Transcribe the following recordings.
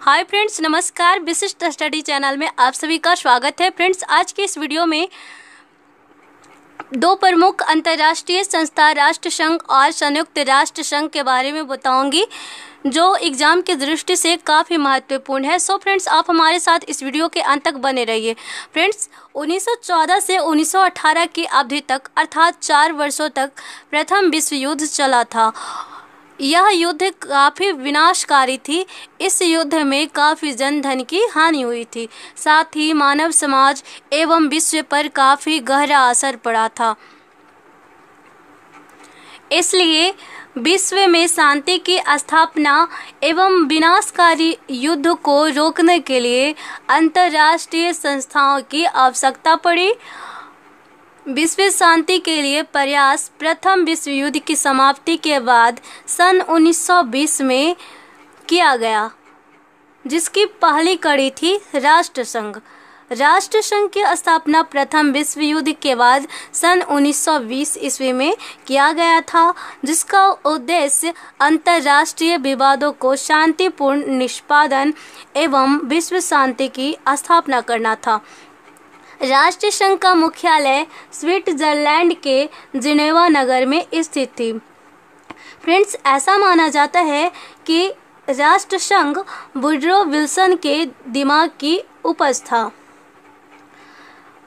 Hi friends, नमस्कार। विशिष्ट study channel में आप सभी का स्वागत है। फ्रेंड्स, आज के इस वीडियो में दो प्रमुख अंतर्राष्ट्रीय संस्था राष्ट्र संघ और संयुक्त राष्ट्र संघ के बारे में बताऊंगी, जो एग्ज़ाम की दृष्टि से काफ़ी महत्वपूर्ण है। सो फ्रेंड्स, आप हमारे साथ इस वीडियो के अंत तक बने रहिए। फ्रेंड्स, 1914 से 1918 की अवधि तक अर्थात 4 वर्षों तक प्रथम विश्व युद्ध चला था। यह युद्ध काफ़ी विनाशकारी थी। इस युद्ध में काफ़ी जनधन की हानि हुई थी, साथ ही मानव समाज एवं विश्व पर काफ़ी गहरा असर पड़ा था। इसलिए विश्व में शांति की स्थापना एवं विनाशकारी युद्ध को रोकने के लिए अंतर्राष्ट्रीय संस्थाओं की आवश्यकता पड़ी। विश्व शांति के लिए प्रयास प्रथम विश्व युद्ध की समाप्ति के बाद सन 1920 में किया गया, जिसकी पहली कड़ी थी राष्ट्र संघ। राष्ट्र संघ की स्थापना प्रथम विश्व युद्ध के बाद सन 1920 ईस्वी में किया गया था, जिसका उद्देश्य अंतर्राष्ट्रीय विवादों को शांतिपूर्ण निष्पादन एवं विश्व शांति की स्थापना करना था। राष्ट्र संघ का मुख्यालय स्विट्जरलैंड के जिनेवा नगर में स्थित थी। फ्रेंड्स, ऐसा माना जाता है कि राष्ट्र संघ वुडरो विल्सन के दिमाग की उपज था।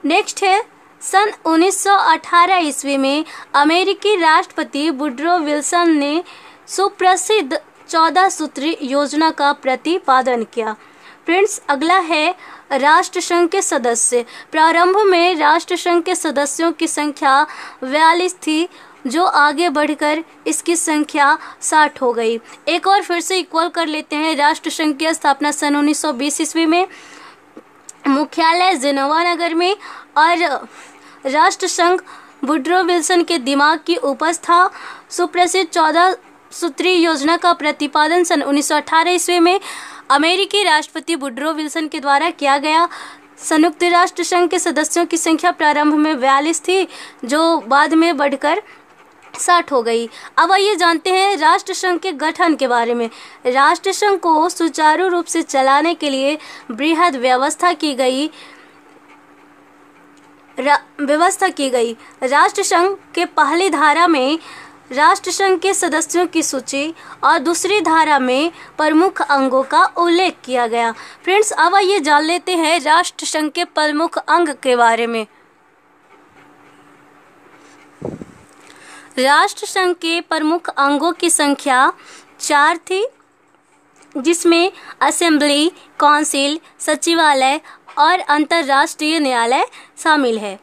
नेक्स्ट है, सन 1918 ईस्वी में अमेरिकी राष्ट्रपति वुडरो विल्सन ने सुप्रसिद्ध 14 सूत्री योजना का प्रतिपादन किया। फ्रेंड्स, अगला है राष्ट्र संघ के सदस्य। प्रारंभ में राष्ट्र संघ के सदस्यों की संख्या 42 थी, जो आगे बढ़कर इसकी संख्या 60 हो गई। एक और फिर से इक्वल कर लेते हैं। राष्ट्र संघ की स्थापना सन 1920 ईस्वी में, मुख्यालय जिनेवा नगर में, और राष्ट्र संघ वुडरो विल्सन के दिमाग की उपज था। सुप्रसिद्ध 14 सूत्री योजना का प्रतिपादन सन 1918 ईस्वी में अमेरिकी राष्ट्रपति वुडरो विल्सन के द्वारा किया गया। संयुक्त राष्ट्र संघ के सदस्यों की संख्या प्रारंभ में 42 थी, जो बाद में बढ़कर 60 हो गई। अब आइए जानते हैं राष्ट्र संघ के गठन के बारे में। राष्ट्र संघ को सुचारू रूप से चलाने के लिए बृहद व्यवस्था की गई। राष्ट्र संघ के पहली धारा में राष्ट्र संघ के सदस्यों की सूची और दूसरी धारा में प्रमुख अंगों का उल्लेख किया गया। फ्रेंड्स, अब आइए जान लेते हैं राष्ट्र संघ के प्रमुख अंग के बारे में। राष्ट्र संघ के प्रमुख अंगों की संख्या 4 थी, जिसमें असेंबली, काउंसिल, सचिवालय और अंतर्राष्ट्रीय न्यायालय शामिल है।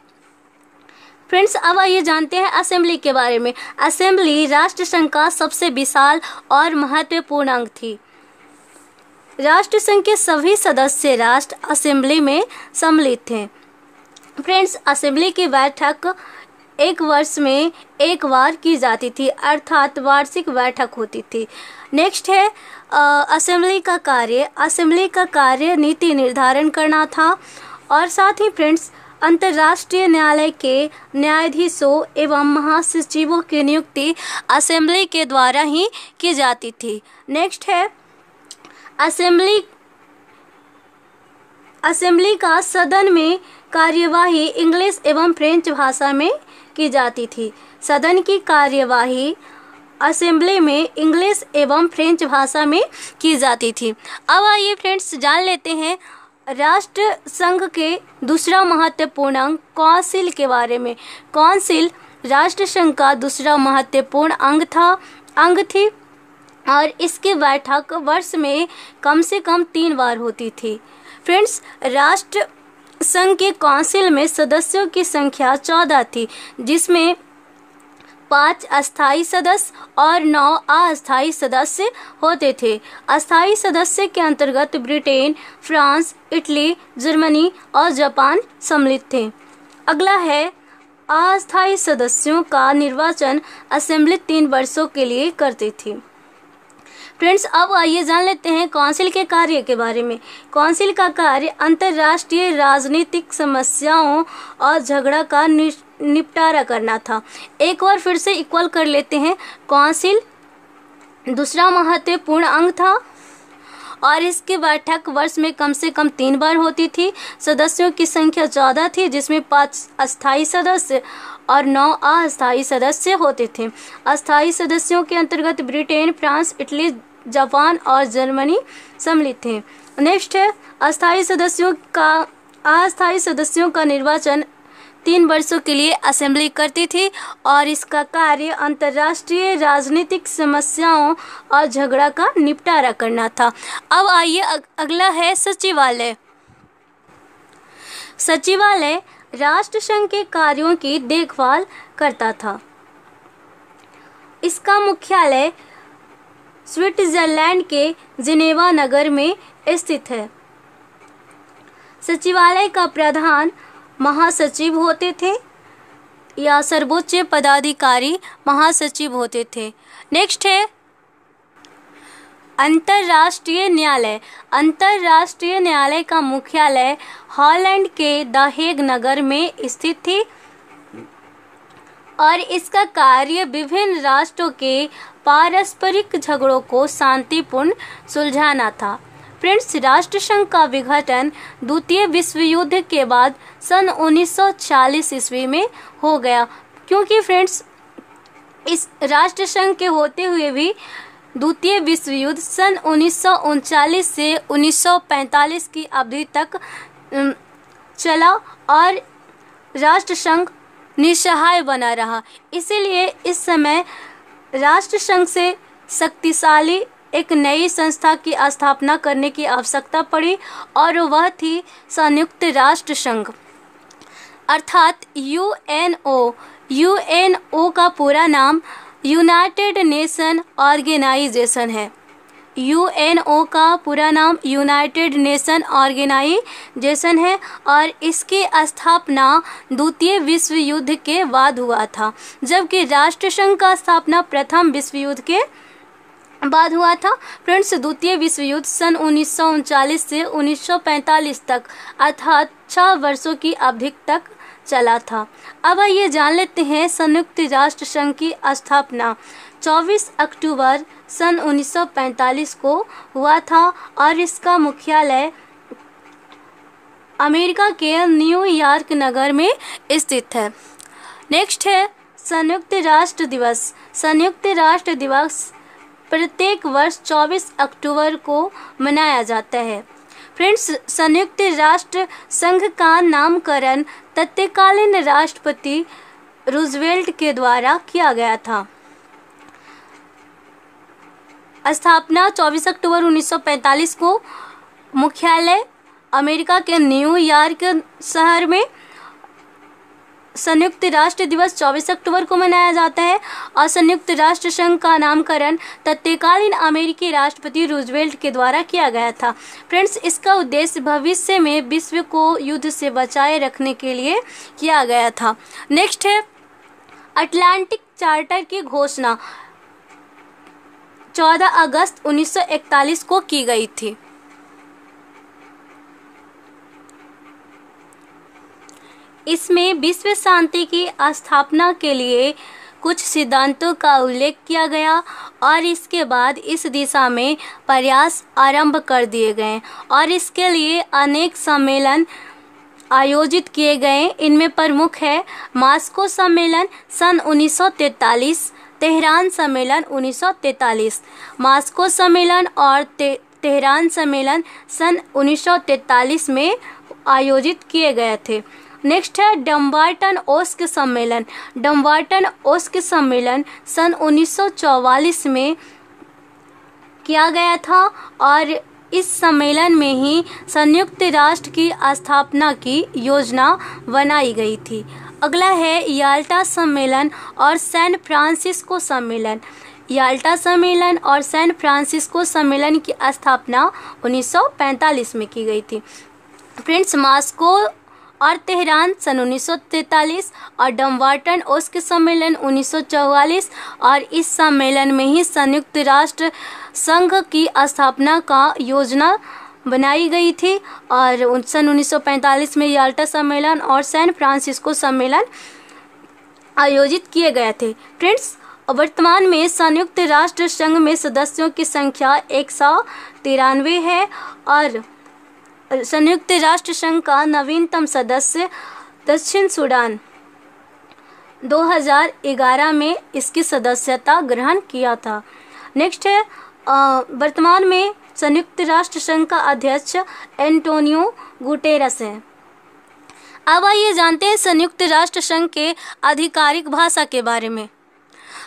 फ्रेंड्स, अब आइए जानते हैं असेंबली के बारे में। असेंबली राष्ट्र संघ का सबसे विशाल और महत्वपूर्ण अंग थी। राष्ट्र संघ के सभी सदस्य राष्ट्र असेंबली में सम्मिलित थे। फ्रेंड्स, असेंबली की बैठक एक वर्ष में एक बार की जाती थी, अर्थात वार्षिक बैठक होती थी। नेक्स्ट है असेंबली का कार्य। असेंबली का कार्य नीति निर्धारण करना था, और साथ ही फ्रेंड्स अंतर्राष्ट्रीय न्यायालय के न्यायाधीशों एवं महासचिवों की नियुक्ति असेंबली के द्वारा ही की जाती थी। नेक्स्ट है असेंबली का सदन में कार्यवाही इंग्लिश एवं फ्रेंच भाषा में की जाती थी। सदन की कार्यवाही असेंबली में इंग्लिश एवं फ्रेंच भाषा में की जाती थी। अब आइए फ्रेंड्स जान लेते हैं राष्ट्र संघ के दूसरा महत्वपूर्ण अंग काउंसिल के बारे में। काउंसिल राष्ट्र संघ का दूसरा महत्वपूर्ण अंग थी, और इसकी बैठक वर्ष में कम से कम 3 बार होती थी। फ्रेंड्स, राष्ट्र संघ के काउंसिल में सदस्यों की संख्या 14 थी, जिसमें 5 अस्थायी सदस्य और 9 अस्थायी सदस्य होते थे। अस्थायी सदस्य के अंतर्गत ब्रिटेन, फ्रांस, इटली, जर्मनी और जापान सम्मिलित थे। अगला है अस्थायी सदस्यों का निर्वाचन असेंबली 3 वर्षों के लिए करती थी। फ्रेंड्स, अब आइए जान लेते हैं काउंसिल के कार्य के बारे में। काउंसिल का कार्य अंतर्राष्ट्रीय राजनीतिक समस्याओं और झगड़ा का निपटारा करना था। एक बार फिर से इक्वल कर लेते हैं। काउंसिल दूसरा महत्वपूर्ण अंग था, और इसकी बैठक वर्ष में कम से कम 3 बार होती थी। सदस्यों की संख्या 14 थी, जिसमें 5 अस्थायी सदस्य और 9 अस्थायी सदस्य होते थे। अस्थायी सदस्यों के अंतर्गत ब्रिटेन, फ्रांस, इटली, जापान और जर्मनी सम्मिलित थे। नेक्स्ट है अस्थायी सदस्यों का निर्वाचन 3 वर्षों के लिए असेंबली करती थी और इसका कार्य अंतर्राष्ट्रीय राजनीतिक समस्याओं और झगड़ा का निपटारा करना था। अब आइए अगला है सचिवालय। सचिवालय राष्ट्रसंघ के कार्यों की देखभाल करता था। इसका मुख्यालय स्विट्जरलैंड के जिनेवा नगर में स्थित है। सचिवालय का प्रधान महासचिव होते थे या सर्वोच्च पदाधिकारी महासचिव होते थे। नेक्स्ट है अंतर्राष्ट्रीय न्यायालय। अंतर्राष्ट्रीय न्यायालय का मुख्यालय हॉलैंड के द हेग नगर में स्थित थी और इसका कार्य विभिन्न राष्ट्रों के पारस्परिक झगड़ों को शांतिपूर्ण सुलझाना था। फ्रेंड्स, राष्ट्रसंघ का विघटन द्वितीय विश्व युद्ध के बाद सन 1940 ईस्वी में हो गया, क्योंकि फ्रेंड्स इस राष्ट्रसंघ के होते हुए भी द्वितीय विश्व युद्ध सन 1939 से 1945 की अवधि तक चला और राष्ट्रसंघ निस्सहाय बना रहा। इसीलिए इस समय राष्ट्रसंघ से शक्तिशाली एक नई संस्था की स्थापना करने की आवश्यकता पड़ी और वह थी संयुक्त राष्ट्र संघ अर्थात यूएनओ। यूएनओ का पूरा नाम यूनाइटेड नेशन ऑर्गेनाइजेशन है। यूएनओ का पूरा नाम यूनाइटेड नेशन ऑर्गेनाइजेशन है और इसकी स्थापना द्वितीय विश्व युद्ध के बाद हुआ था, जबकि राष्ट्रसंघ का स्थापना प्रथम विश्व युद्ध के बाद हुआ था। फ्रेंड्स, द्वितीय विश्व युद्ध सन 1939 से 1945 तक अर्थात 6 वर्षों की अवधि तक चला था। अब आइए जान लेते हैं संयुक्त राष्ट्र संघ की स्थापना 24 अक्टूबर सन 1945 को हुआ था और इसका मुख्यालय अमेरिका के न्यूयॉर्क नगर में स्थित है। नेक्स्ट है संयुक्त राष्ट्र दिवस। संयुक्त राष्ट्र दिवस प्रत्येक वर्ष 24 अक्टूबर को मनाया जाता है। फ्रेंड्स, संयुक्त राष्ट्र संघ का नामकरण तत्कालीन राष्ट्रपति रूजवेल्ट के द्वारा किया गया था। स्थापना 24 अक्टूबर 1945 को, मुख्यालय अमेरिका के न्यूयॉर्क शहर में। संयुक्त राष्ट्र दिवस 24 अक्टूबर को मनाया जाता है और संयुक्त राष्ट्र संघ का नामकरण तत्कालीन अमेरिकी राष्ट्रपति रूजवेल्ट के द्वारा किया गया था। फ्रेंड्स, इसका उद्देश्य भविष्य में विश्व को युद्ध से बचाए रखने के लिए किया गया था। नेक्स्ट है अटलांटिक चार्टर की घोषणा 14 अगस्त 1941 को की गई थी। इसमें विश्व शांति की स्थापना के लिए कुछ सिद्धांतों का उल्लेख किया गया और इसके बाद इस दिशा में प्रयास आरंभ कर दिए गए और इसके लिए अनेक सम्मेलन आयोजित किए गए। इनमें प्रमुख है मास्को सम्मेलन सन 1943, तेहरान सम्मेलन 1943। मास्को सम्मेलन और तेहरान सम्मेलन सन 1943 में आयोजित किए गए थे। नेक्स्ट है डम्बार्टन ओस्क सम्मेलन। डम्बार्टन ओस्क सम्मेलन सन 1944 में किया गया था और इस सम्मेलन में ही संयुक्त राष्ट्र की स्थापना की योजना बनाई गई थी। अगला है याल्टा सम्मेलन और सैन फ्रांसिस्को सम्मेलन। याल्टा सम्मेलन और सैन फ्रांसिस्को सम्मेलन की स्थापना 1945 में की गई थी। फ्रेंड्स, मास्को और तेहरान सन 1943 और डम्बार्टन ओस्क सम्मेलन 1944 और इस सम्मेलन में ही संयुक्त राष्ट्र संघ की स्थापना का योजना बनाई गई थी और सन 1945 में याल्टा सम्मेलन और सैन फ्रांसिस्को सम्मेलन आयोजित किए गए थे। फ्रेंड्स, वर्तमान में संयुक्त राष्ट्र संघ में सदस्यों की संख्या 193 है और संयुक्त राष्ट्र संघ का नवीनतम सदस्य दक्षिण सूडान 2011 में इसकी सदस्यता ग्रहण किया था। नेक्स्ट है वर्तमान में संयुक्त राष्ट्र संघ का अध्यक्ष एंटोनियो गुटेरस है। अब आइए जानते हैं संयुक्त राष्ट्र संघ के आधिकारिक भाषा के बारे में।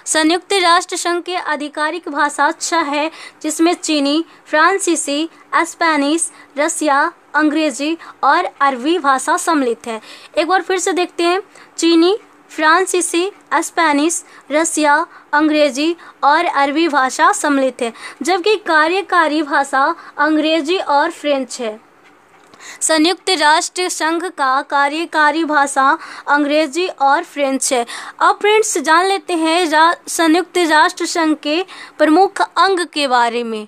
संयुक्त राष्ट्र संघ के आधिकारिक भाषा 6 है, जिसमें चीनी, फ्रांसीसी, स्पेनिश, रसिया, अंग्रेजी और अरबी भाषा सम्मिलित है। एक बार फिर से देखते हैं, चीनी, फ्रांसीसी, स्पेनिश, रसिया, अंग्रेजी और अरबी भाषा सम्मिलित है, जबकि कार्यकारी भाषा अंग्रेजी और फ्रेंच है। संयुक्त राष्ट्र संघ का कार्यकारी भाषा अंग्रेजी और फ्रेंच है। अब फ्रेंड्स जान लेते हैं संयुक्त राष्ट्र संघ के प्रमुख अंग के बारे में।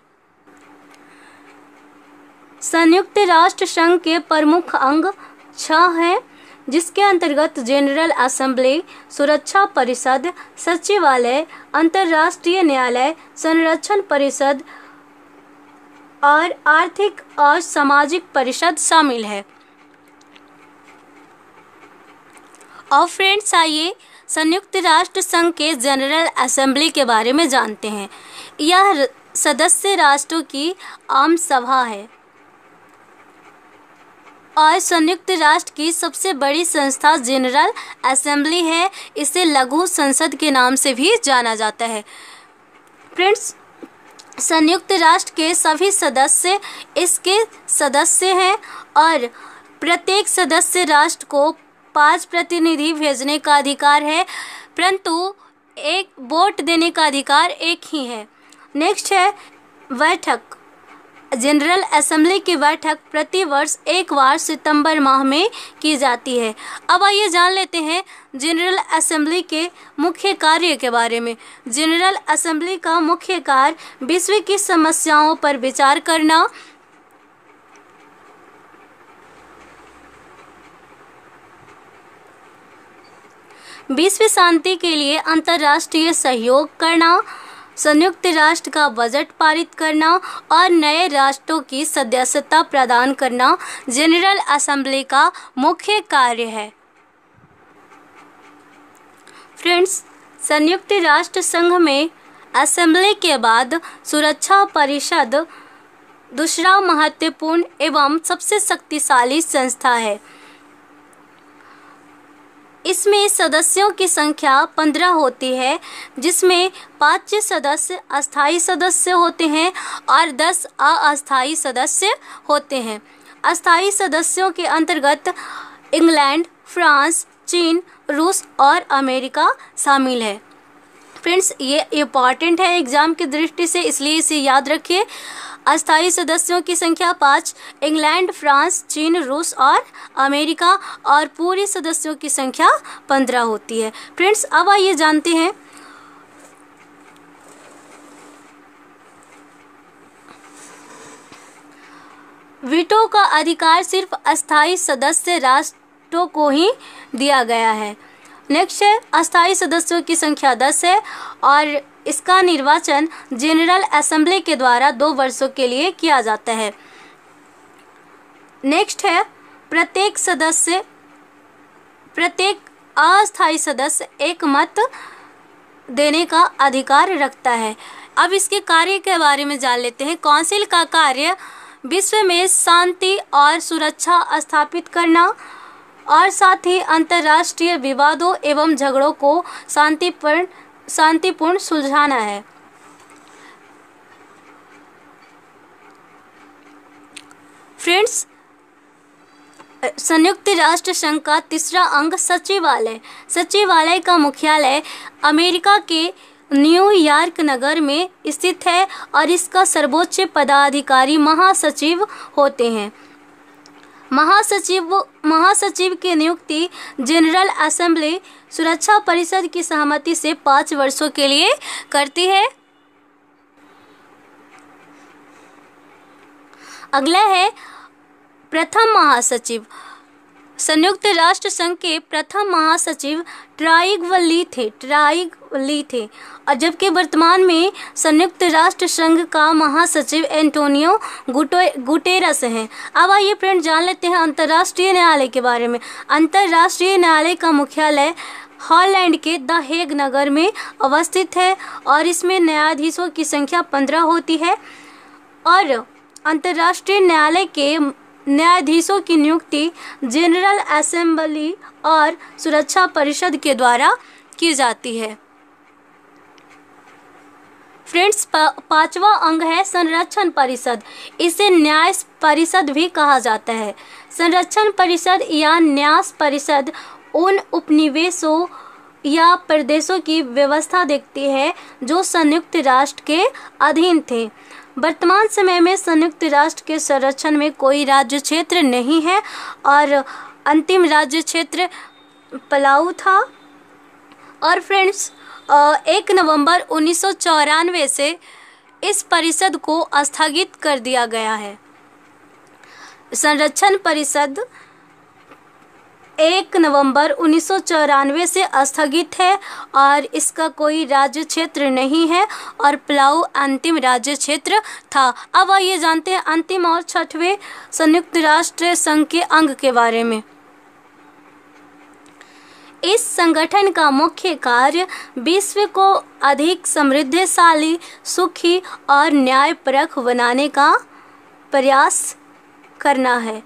संयुक्त राष्ट्र संघ के प्रमुख अंग 6 हैं, जिसके अंतर्गत जनरल असेंबली, सुरक्षा परिषद, सचिवालय, अंतर्राष्ट्रीय न्यायालय, संरक्षण परिषद और आर्थिक और सामाजिक परिषद शामिल है। और फ्रेंड्स आइए संयुक्त राष्ट्र संघ के जनरल असेंबली के बारे में जानते हैं। यह सदस्य राष्ट्रों की आम सभा है और संयुक्त राष्ट्र की सबसे बड़ी संस्था जनरल असेंबली है। इसे लघु संसद के नाम से भी जाना जाता है। फ्रेंड्स संयुक्त राष्ट्र के सभी सदस्य इसके सदस्य हैं और प्रत्येक सदस्य राष्ट्र को 5 प्रतिनिधि भेजने का अधिकार है, परंतु एक वोट देने का अधिकार एक ही है। नेक्स्ट है बैठक। जनरल असेंबली की बैठक प्रति वर्ष एक बार सितंबर माह में की जाती है। अब आइए जान लेते हैं जनरल असेंबली के मुख्य कार्य के बारे में। जनरल असेंबली का मुख्य कार्य विश्व की समस्याओं पर विचार करना, विश्व शांति के लिए अंतर्राष्ट्रीय सहयोग करना, संयुक्त राष्ट्र का बजट पारित करना और नए राष्ट्रों की सदस्यता प्रदान करना जनरल असेंबली का मुख्य कार्य है। फ्रेंड्स संयुक्त राष्ट्र संघ में असेंबली के बाद सुरक्षा परिषद दूसरा महत्वपूर्ण एवं सबसे शक्तिशाली संस्था है। इसमें सदस्यों की संख्या 15 होती है, जिसमें 5 सदस्य अस्थायी सदस्य होते हैं और 10 अस्थायी सदस्य होते हैं। अस्थायी सदस्यों के अंतर्गत इंग्लैंड, फ्रांस, चीन, रूस और अमेरिका शामिल है। फ्रेंड्स ये इम्पॉर्टेंट है एग्जाम की दृष्टि से, इसलिए इसे याद रखिए। अस्थायी सदस्यों की संख्या 5, इंग्लैंड, फ्रांस, चीन, रूस और अमेरिका, और पूरी सदस्यों की संख्या 15 होती है। फ्रेंड्स अब आइए जानते हैं वीटो का अधिकार सिर्फ अस्थायी सदस्य राष्ट्रों को ही दिया गया है। नेक्स्ट है अस्थायी सदस्यों की संख्या 10 है और इसका निर्वाचन जनरल असेंबली के द्वारा 2 वर्षों के लिए किया जाता है। नेक्स्ट है प्रत्येक अस्थायी सदस्य एक मत देने का अधिकार रखता है। अब इसके कार्य के बारे में जान लेते हैं। काउंसिल का कार्य विश्व में शांति और सुरक्षा स्थापित करना और साथ ही अंतर्राष्ट्रीय विवादों एवं झगड़ों को शांतिपूर्ण सुलझाना है। फ्रेंड्स संयुक्त राष्ट्र संघ का तीसरा अंग सचिवालय। सचिवालय का मुख्यालय अमेरिका के न्यूयॉर्क नगर में स्थित है और इसका सर्वोच्च पदाधिकारी महासचिव होते हैं। महासचिव की नियुक्ति जनरल असेंबली सुरक्षा परिषद की सहमति से 5 वर्षों के लिए करती है। अगला है प्रथम महासचिव। संयुक्त राष्ट्र संघ के प्रथम महासचिव ट्राइगवली थे और जबकि वर्तमान में संयुक्त राष्ट्र संघ का महासचिव एंटोनियो गुटेरस हैं। अब आइए फ्रेंड जान लेते हैं अंतर्राष्ट्रीय न्यायालय के बारे में। अंतर्राष्ट्रीय न्यायालय का मुख्यालय हॉलैंड के द हेग नगर में अवस्थित है और इसमें न्यायाधीशों की संख्या 15 होती है और अंतर्राष्ट्रीय न्यायालय के न्यायाधीशों की नियुक्ति जनरल असेंबली और सुरक्षा परिषद के द्वारा की जाती है। फ्रेंड्स, पांचवा अंग है संरक्षण परिषद। इसे न्याय परिषद भी कहा जाता है। संरक्षण परिषद या न्यास परिषद उन उपनिवेशों या प्रदेशों की व्यवस्था देखती है जो संयुक्त राष्ट्र के अधीन थे। वर्तमान समय में संयुक्त राष्ट्र के संरक्षण में कोई राज्य क्षेत्र नहीं है और अंतिम राज्य क्षेत्र पलाऊ था। और फ्रेंड्स, 1 नवंबर 1994 से इस परिषद को स्थगित कर दिया गया है। संरक्षण परिषद 1 नवंबर 1994 से स्थगित है और इसका कोई राज्य क्षेत्र नहीं है और पलाऊ अंतिम राज्य क्षेत्र था। अब आइए जानते हैं अंतिम और 6वें संयुक्त राष्ट्र संघ के अंग के बारे में। इस संगठन का मुख्य कार्य विश्व को अधिक समृद्धशाली, सुखी और न्यायपरक बनाने का प्रयास करना है।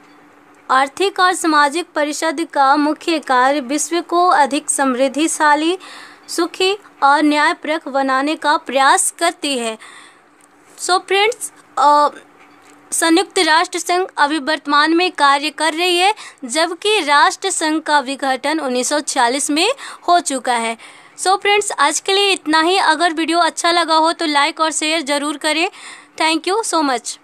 आर्थिक और सामाजिक परिषद का मुख्य कार्य विश्व को अधिक समृद्धिशाली, सुखी और न्यायपरक बनाने का प्रयास करती है। सो फ्रेंड्स, संयुक्त राष्ट्र संघ अभी वर्तमान में कार्य कर रही है जबकि राष्ट्र संघ का विघटन 1946 में हो चुका है। सो फ्रेंड्स, आज के लिए इतना ही। अगर वीडियो अच्छा लगा हो तो लाइक और शेयर ज़रूर करें। Thank you so much.